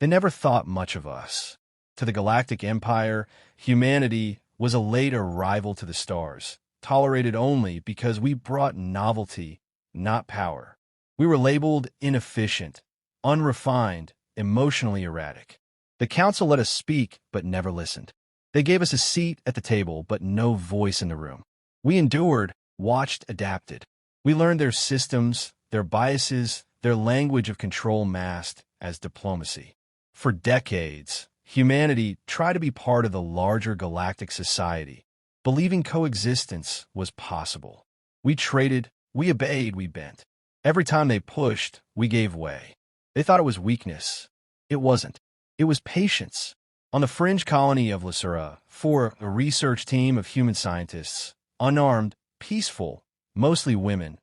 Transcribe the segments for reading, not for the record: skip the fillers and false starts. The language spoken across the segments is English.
They never thought much of us. To the Galactic Empire, humanity was a late arrival to the stars, tolerated only because we brought novelty, not power. We were labeled inefficient, unrefined, emotionally erratic. The council let us speak, but never listened. They gave us a seat at the table, but no voice in the room. We endured, watched, adapted. We learned their systems, their biases, their language of control masked as diplomacy. For decades, humanity tried to be part of the larger galactic society, believing coexistence was possible. We traded, we obeyed, we bent. Every time they pushed, we gave way. They thought it was weakness. It wasn't. It was patience. On the fringe colony of Lasura, a research team of human scientists, unarmed, peaceful, mostly women,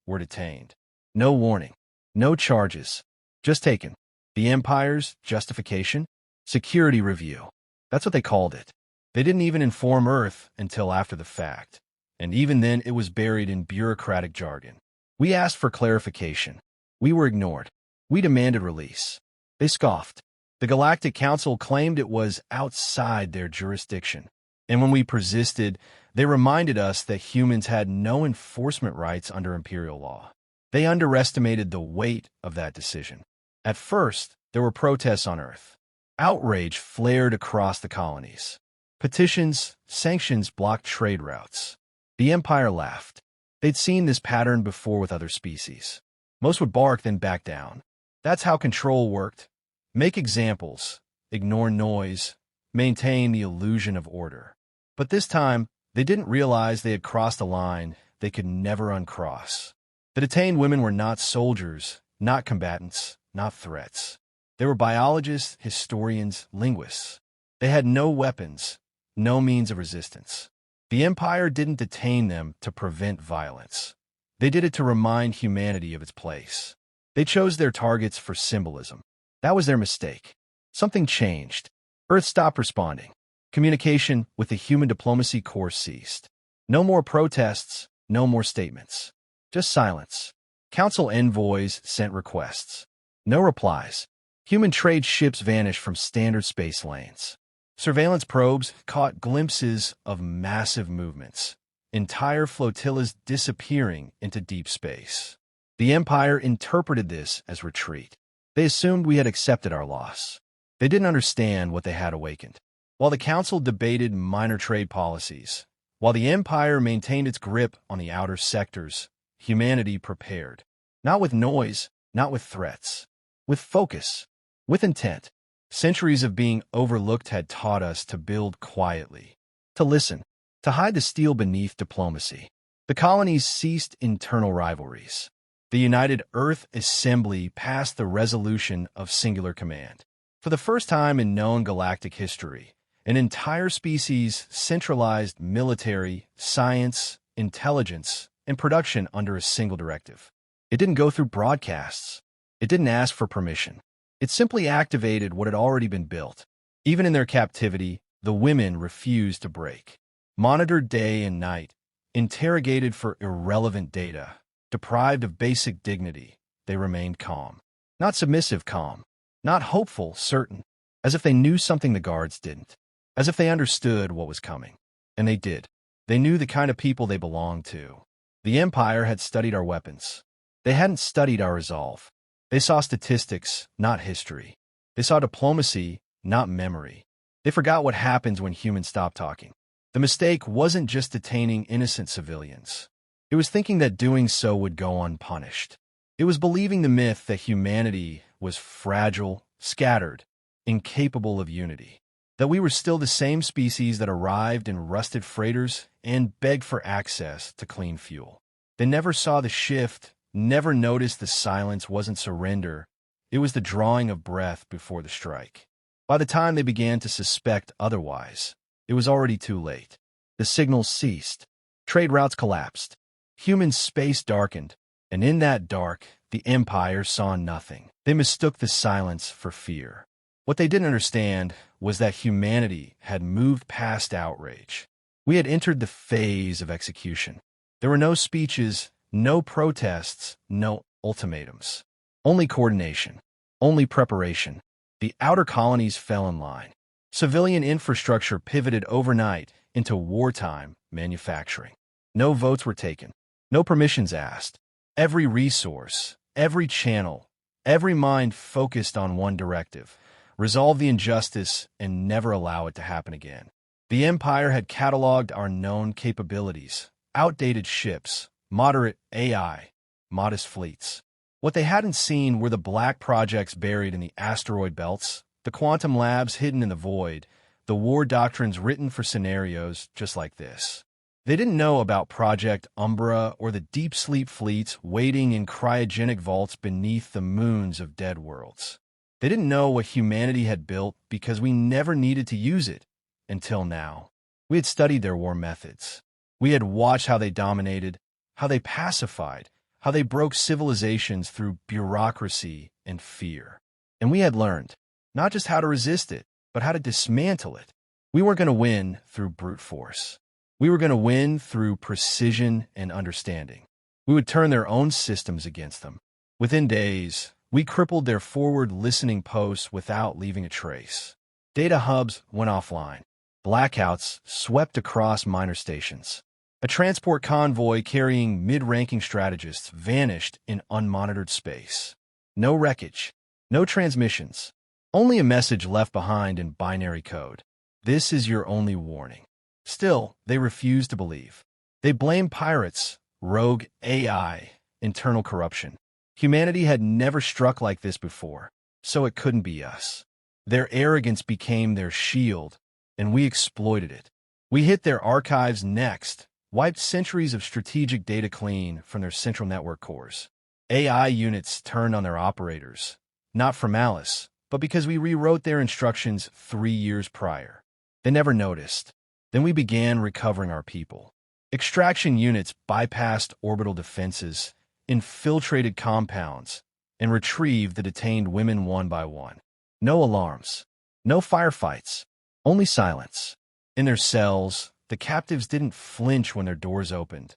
were detained. No warning, no charges, just taken. The Empire's justification? Security review. That's what they called it. They didn't even inform Earth until after the fact, and even then it was buried in bureaucratic jargon. We asked for clarification. We were ignored. We demanded release. They scoffed. The Galactic Council claimed it was outside their jurisdiction. And when we persisted, they reminded us that humans had no enforcement rights under Imperial law. They underestimated the weight of that decision. At first, there were protests on Earth. Outrage flared across the colonies. Petitions, sanctions blocked trade routes. The Empire laughed. They'd seen this pattern before with other species. Most would bark, then back down. That's how control worked. Make examples, ignore noise, maintain the illusion of order. But this time, they didn't realize they had crossed a line they could never uncross. The detained women were not soldiers, not combatants, not threats. They were biologists, historians, linguists. They had no weapons, no means of resistance. The Empire didn't detain them to prevent violence. They did it to remind humanity of its place. They chose their targets for symbolism. That was their mistake. Something changed. Earth stopped responding. Communication with the human diplomacy course ceased. No more protests, no more statements. Just silence. Council envoys sent requests. No replies. Human trade ships vanished from standard space lanes. Surveillance probes caught glimpses of massive movements. Entire flotillas disappearing into deep space. The Empire interpreted this as retreat. They assumed we had accepted our loss. They didn't understand what they had awakened. While the Council debated minor trade policies, while the Empire maintained its grip on the outer sectors, humanity prepared. Not with noise, not with threats. With focus. With intent. Centuries of being overlooked had taught us to build quietly. To listen. To hide the steel beneath diplomacy. The colonies ceased internal rivalries. The United Earth Assembly passed the resolution of singular command. For the first time in known galactic history, an entire species centralized military, science, intelligence, and production under a single directive. It didn't go through broadcasts. It didn't ask for permission. It simply activated what had already been built. Even in their captivity, the women refused to break. Monitored day and night, interrogated for irrelevant data, deprived of basic dignity, they remained calm. Not submissive calm. Not hopeful, certain. As if they knew something the guards didn't. As if they understood what was coming. And they did. They knew the kind of people they belonged to. The Empire had studied our weapons. They hadn't studied our resolve. They saw statistics, not history. They saw diplomacy, not memory. They forgot what happens when humans stop talking. The mistake wasn't just detaining innocent civilians. It was thinking that doing so would go unpunished. It was believing the myth that humanity was fragile, scattered, incapable of unity. That we were still the same species that arrived in rusted freighters and begged for access to clean fuel. They never saw the shift, never noticed the silence wasn't surrender. It was the drawing of breath before the strike. By the time they began to suspect otherwise, it was already too late. The signals ceased. Trade routes collapsed. Human space darkened, and in that dark, the Empire saw nothing. They mistook the silence for fear. What they didn't understand was that humanity had moved past outrage. We had entered the phase of execution. There were no speeches, no protests, no ultimatums. Only coordination. Only preparation. The outer colonies fell in line. Civilian infrastructure pivoted overnight into wartime manufacturing. No votes were taken. No permissions asked. Every resource, every channel, every mind focused on one directive: resolve the injustice and never allow it to happen again. The Empire had cataloged our known capabilities: outdated ships, moderate AI, modest fleets. What they hadn't seen were the black projects buried in the asteroid belts, the quantum labs hidden in the void, the war doctrines written for scenarios just like this. They didn't know about Project Umbra or the deep sleep fleets waiting in cryogenic vaults beneath the moons of dead worlds. They didn't know what humanity had built because we never needed to use it until now. We had studied their war methods. We had watched how they dominated, how they pacified, how they broke civilizations through bureaucracy and fear. And we had learned not just how to resist it, but how to dismantle it. We weren't going to win through brute force. We were going to win through precision and understanding. We would turn their own systems against them. Within days, we crippled their forward listening posts without leaving a trace. Data hubs went offline. Blackouts swept across minor stations. A transport convoy carrying mid-ranking strategists vanished in unmonitored space. No wreckage, no transmissions, only a message left behind in binary code. This is your only warning. Still, they refused to believe. They blamed pirates, rogue AI, internal corruption. Humanity had never struck like this before, so it couldn't be us. Their arrogance became their shield, and we exploited it. We hit their archives next, wiped centuries of strategic data clean from their central network cores. AI units turned on their operators, not for malice, but because we rewrote their instructions 3 years prior. They never noticed. Then we began recovering our people. Extraction units bypassed orbital defenses, infiltrated compounds, and retrieved the detained women one by one. No alarms, no firefights, only silence. In their cells, the captives didn't flinch when their doors opened.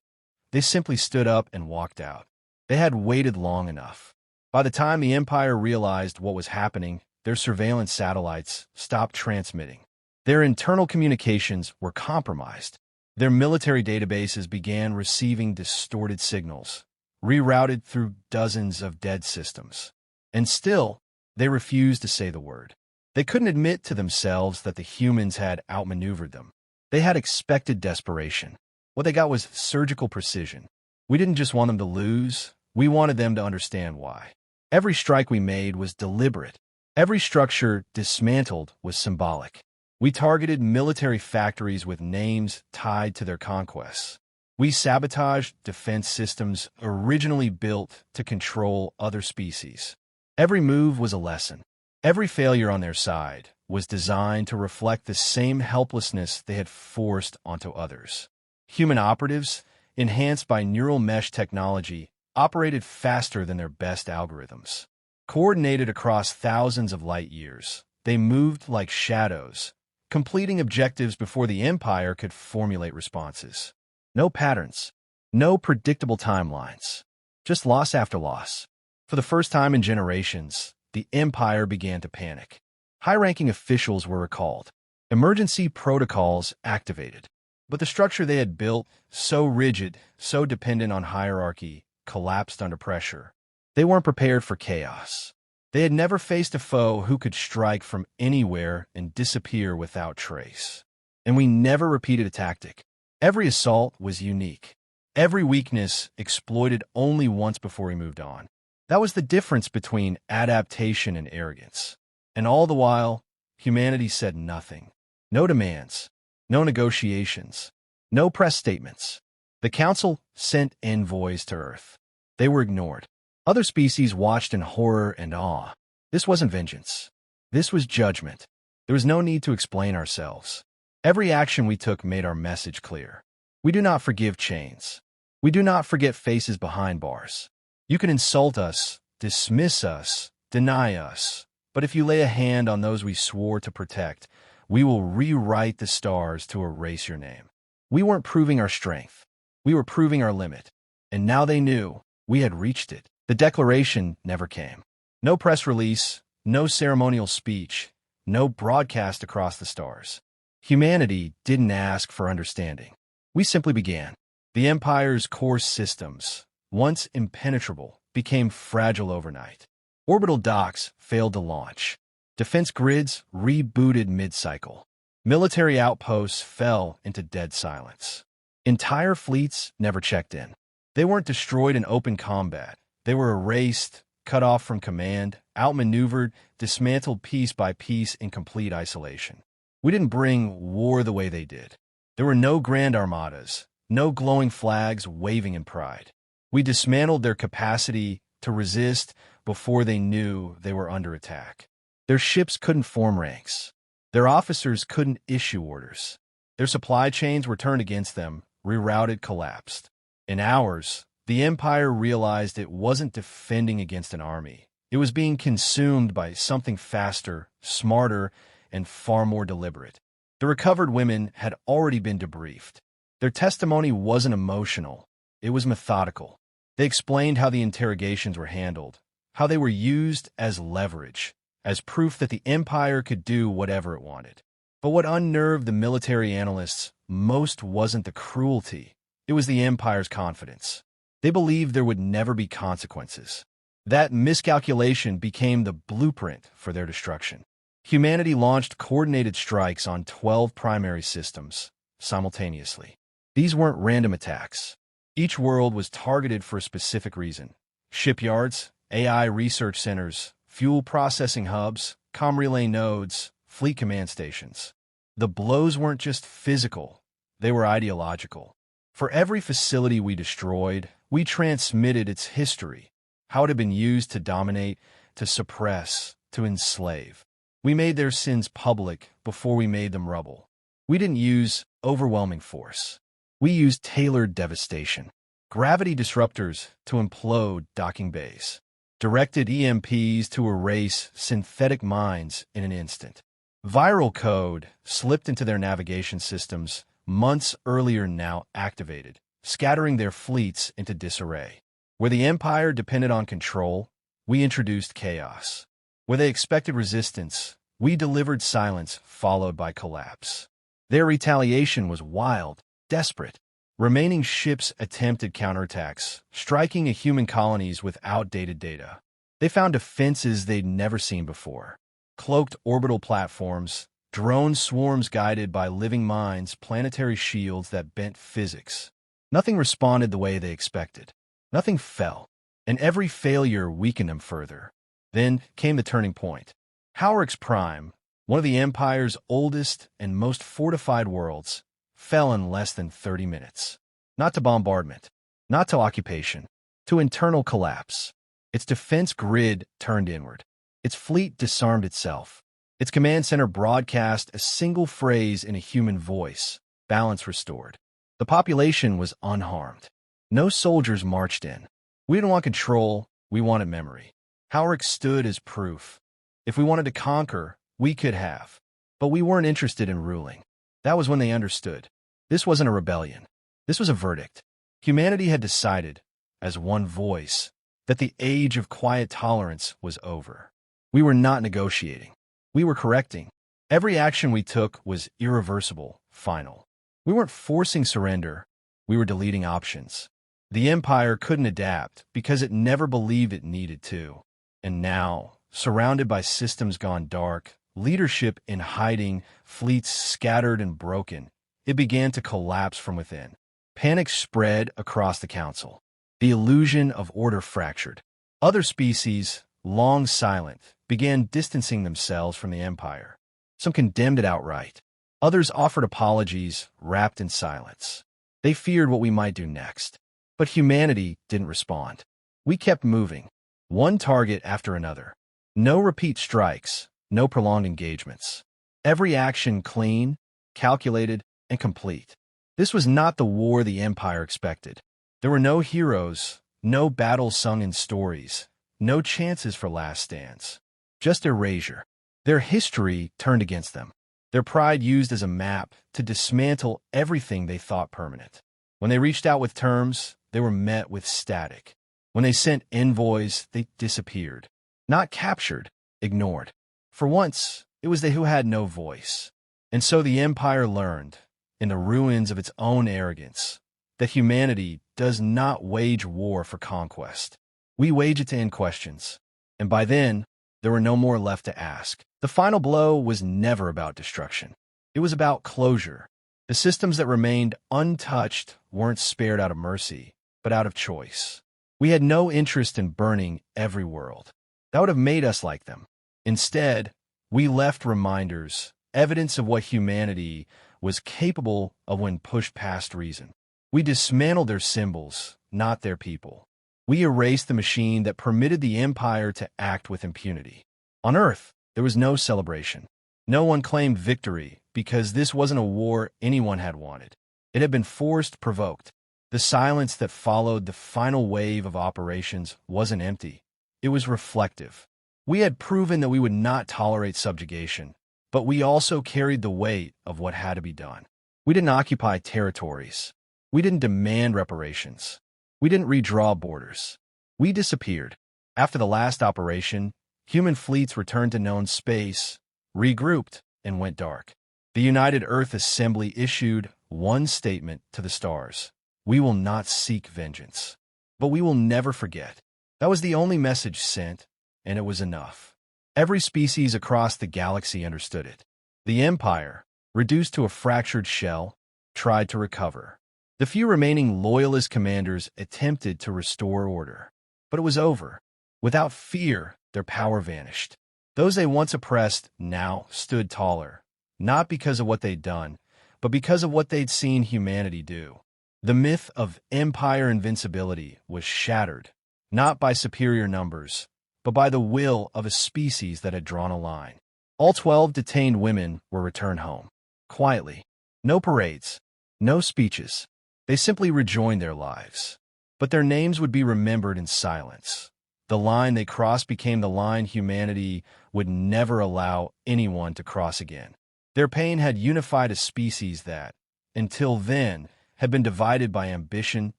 They simply stood up and walked out. They had waited long enough. By the time the Empire realized what was happening, their surveillance satellites stopped transmitting. Their internal communications were compromised. Their military databases began receiving distorted signals, rerouted through dozens of dead systems. And still, they refused to say the word. They couldn't admit to themselves that the humans had outmaneuvered them. They had expected desperation. What they got was surgical precision. We didn't just want them to lose, we wanted them to understand why. Every strike we made was deliberate. Every structure dismantled was symbolic. We targeted military factories with names tied to their conquests. We sabotaged defense systems originally built to control other species. Every move was a lesson. Every failure on their side was designed to reflect the same helplessness they had forced onto others. Human operatives, enhanced by neural mesh technology, operated faster than their best algorithms. Coordinated across thousands of light years, they moved like shadows, completing objectives before the Empire could formulate responses. No patterns, no predictable timelines, just loss after loss. For the first time in generations, the Empire began to panic. High-ranking officials were recalled. Emergency protocols activated. But the structure they had built, so rigid, so dependent on hierarchy, collapsed under pressure. They weren't prepared for chaos. They had never faced a foe who could strike from anywhere and disappear without trace. And we never repeated a tactic. Every assault was unique. Every weakness exploited only once before we moved on. That was the difference between adaptation and arrogance. And all the while, humanity said nothing. No demands, no negotiations, no press statements. The Council sent envoys to Earth. They were ignored. Other species watched in horror and awe. This wasn't vengeance. This was judgment. There was no need to explain ourselves. Every action we took made our message clear. We do not forgive chains. We do not forget faces behind bars. You can insult us, dismiss us, deny us, but if you lay a hand on those we swore to protect, we will rewrite the stars to erase your name. We weren't proving our strength. We were proving our limit. And now they knew we had reached it. The declaration never came. No press release, no ceremonial speech, no broadcast across the stars. Humanity didn't ask for understanding. We simply began. The Empire's core systems, once impenetrable, became fragile overnight. Orbital docks failed to launch. Defense grids rebooted mid-cycle. Military outposts fell into dead silence. Entire fleets never checked in. They weren't destroyed in open combat. They were erased, cut off from command, outmaneuvered, dismantled piece by piece in complete isolation. We didn't bring war the way they did. There were no grand armadas, no glowing flags waving in pride. We dismantled their capacity to resist before they knew they were under attack. Their ships couldn't form ranks. Their officers couldn't issue orders. Their supply chains were turned against them, rerouted, collapsed. In hours, the Empire realized it wasn't defending against an army. It was being consumed by something faster, smarter, and far more deliberate. The recovered women had already been debriefed. Their testimony wasn't emotional. It was methodical. They explained how the interrogations were handled, how they were used as leverage, as proof that the Empire could do whatever it wanted. But what unnerved the military analysts most wasn't the cruelty. It was the Empire's confidence. They believed there would never be consequences. That miscalculation became the blueprint for their destruction. Humanity launched coordinated strikes on 12 primary systems simultaneously. These weren't random attacks. Each world was targeted for a specific reason. Shipyards, AI research centers, fuel processing hubs, comm relay nodes, fleet command stations. The blows weren't just physical, they were ideological. For every facility we destroyed, we transmitted its history, how it had been used to dominate, to suppress, to enslave. We made their sins public before we made them rubble. We didn't use overwhelming force. We used tailored devastation. Gravity disruptors to implode docking bays. Directed EMPs to erase synthetic mines in an instant. Viral code slipped into their navigation systems months earlier now activated, scattering their fleets into disarray. Where the Empire depended on control, we introduced chaos. Where they expected resistance, we delivered silence followed by collapse. Their retaliation was wild, desperate. Remaining ships attempted counterattacks, striking at human colonies with outdated data. They found defenses they'd never seen before. Cloaked orbital platforms, drone swarms guided by living minds, planetary shields that bent physics. Nothing responded the way they expected. Nothing fell, and every failure weakened them further. Then came the turning point. Howrix Prime, one of the Empire's oldest and most fortified worlds, fell in less than 30 minutes. Not to bombardment, not to occupation, to internal collapse. Its defense grid turned inward. Its fleet disarmed itself. Its command center broadcast a single phrase in a human voice, balance restored. The population was unharmed. No soldiers marched in. We didn't want control, we wanted memory. Howrix stood as proof. If we wanted to conquer, we could have. But we weren't interested in ruling. That was when they understood. This wasn't a rebellion. This was a verdict. Humanity had decided, as one voice, that the age of quiet tolerance was over. We were not negotiating. We were correcting. Every action we took was irreversible, final. We weren't forcing surrender. We were deleting options. The Empire couldn't adapt because it never believed it needed to. And now, surrounded by systems gone dark, leadership in hiding, fleets scattered and broken, it began to collapse from within. Panic spread across the council. The illusion of order fractured. Other species, long silent, began distancing themselves from the Empire. Some condemned it outright. Others offered apologies, wrapped in silence. They feared what we might do next. But humanity didn't respond. We kept moving, one target after another. No repeat strikes, no prolonged engagements. Every action clean, calculated, and complete. This was not the war the Empire expected. There were no heroes, no battles sung in stories, no chances for last stands. Just erasure. Their history turned against them. Their pride used as a map to dismantle everything they thought permanent. When they reached out with terms, they were met with static. When they sent envoys, they disappeared. Not captured, ignored. For once, it was they who had no voice. And so the Empire learned, in the ruins of its own arrogance, that humanity does not wage war for conquest. We wage it to end questions. And by then, there were no more left to ask. The final blow was never about destruction. It was about closure. The systems that remained untouched weren't spared out of mercy, but out of choice. We had no interest in burning every world. That would have made us like them. Instead, we left reminders, evidence of what humanity was capable of when pushed past reason. We dismantled their symbols, not their people. We erased the machine that permitted the Empire to act with impunity. On Earth, there was no celebration. No one claimed victory because this wasn't a war anyone had wanted. It had been forced, provoked. The silence that followed the final wave of operations wasn't empty. It was reflective. We had proven that we would not tolerate subjugation, but we also carried the weight of what had to be done. We didn't occupy territories. We didn't demand reparations. We didn't redraw borders. We disappeared. After the last operation, human fleets returned to known space, regrouped, and went dark. The United Earth Assembly issued one statement to the stars. We will not seek vengeance, but we will never forget. That was the only message sent, and it was enough. Every species across the galaxy understood it. The Empire, reduced to a fractured shell, tried to recover. The few remaining loyalist commanders attempted to restore order. But it was over. Without fear, their power vanished. Those they once oppressed now stood taller, not because of what they'd done, but because of what they'd seen humanity do. The myth of empire invincibility was shattered, not by superior numbers, but by the will of a species that had drawn a line. All 12 detained women were returned home, quietly. No parades, no speeches. They simply rejoined their lives. But their names would be remembered in silence. The line they crossed became the line humanity would never allow anyone to cross again. Their pain had unified a species that, until then, had been divided by ambition,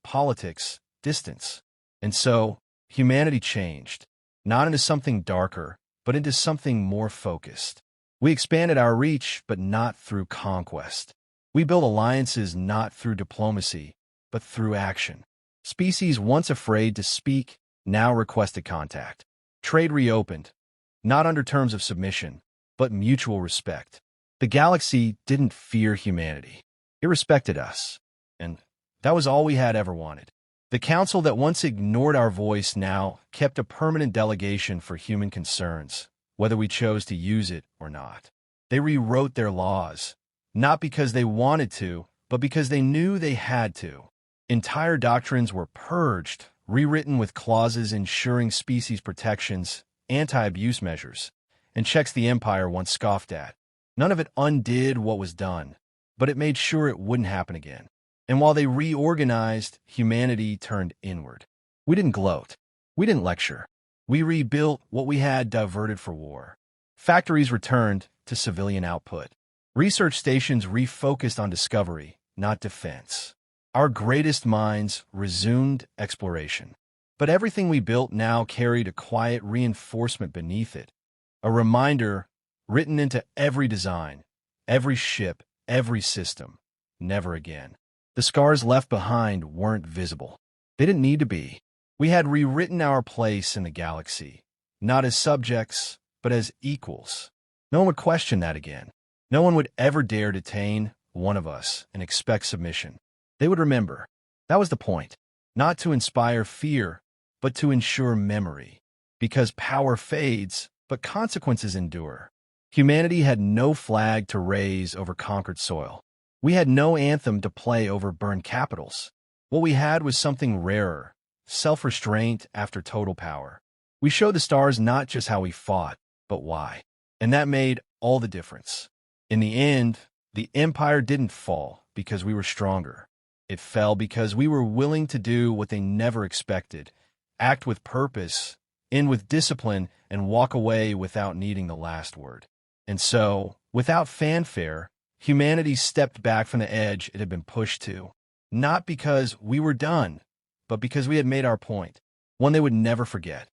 politics, distance. And so, humanity changed, not into something darker, but into something more focused. We expanded our reach, but not through conquest. We built alliances not through diplomacy, but through action. Species once afraid to speak now requested contact. Trade reopened, not under terms of submission, but mutual respect. The galaxy didn't fear humanity. It respected us. And that was all we had ever wanted. The council that once ignored our voice now kept a permanent delegation for human concerns, whether we chose to use it or not. They rewrote their laws, not because they wanted to, but because they knew they had to. Entire doctrines were purged, rewritten with clauses ensuring species protections, anti-abuse measures, and checks the Empire once scoffed at. None of it undid what was done, but it made sure it wouldn't happen again. And while they reorganized, humanity turned inward. We didn't gloat. We didn't lecture. We rebuilt what we had diverted for war. Factories returned to civilian output. Research stations refocused on discovery, not defense. Our greatest minds resumed exploration. But everything we built now carried a quiet reinforcement beneath it, a reminder written into every design, every ship, every system, never again. The scars left behind weren't visible. They didn't need to be. We had rewritten our place in the galaxy, not as subjects, but as equals. No one would question that again. No one would ever dare detain one of us and expect submission. They would remember. That was the point. Not to inspire fear, but to ensure memory. Because power fades, but consequences endure. Humanity had no flag to raise over conquered soil. We had no anthem to play over burned capitals. What we had was something rarer, self-restraint after total power. We showed the stars not just how we fought, but why. And that made all the difference. In the end, the Empire didn't fall because we were stronger. It fell because we were willing to do what they never expected, act with purpose, end with discipline, and walk away without needing the last word. And so, without fanfare, humanity stepped back from the edge it had been pushed to, not because we were done, but because we had made our point, one they would never forget.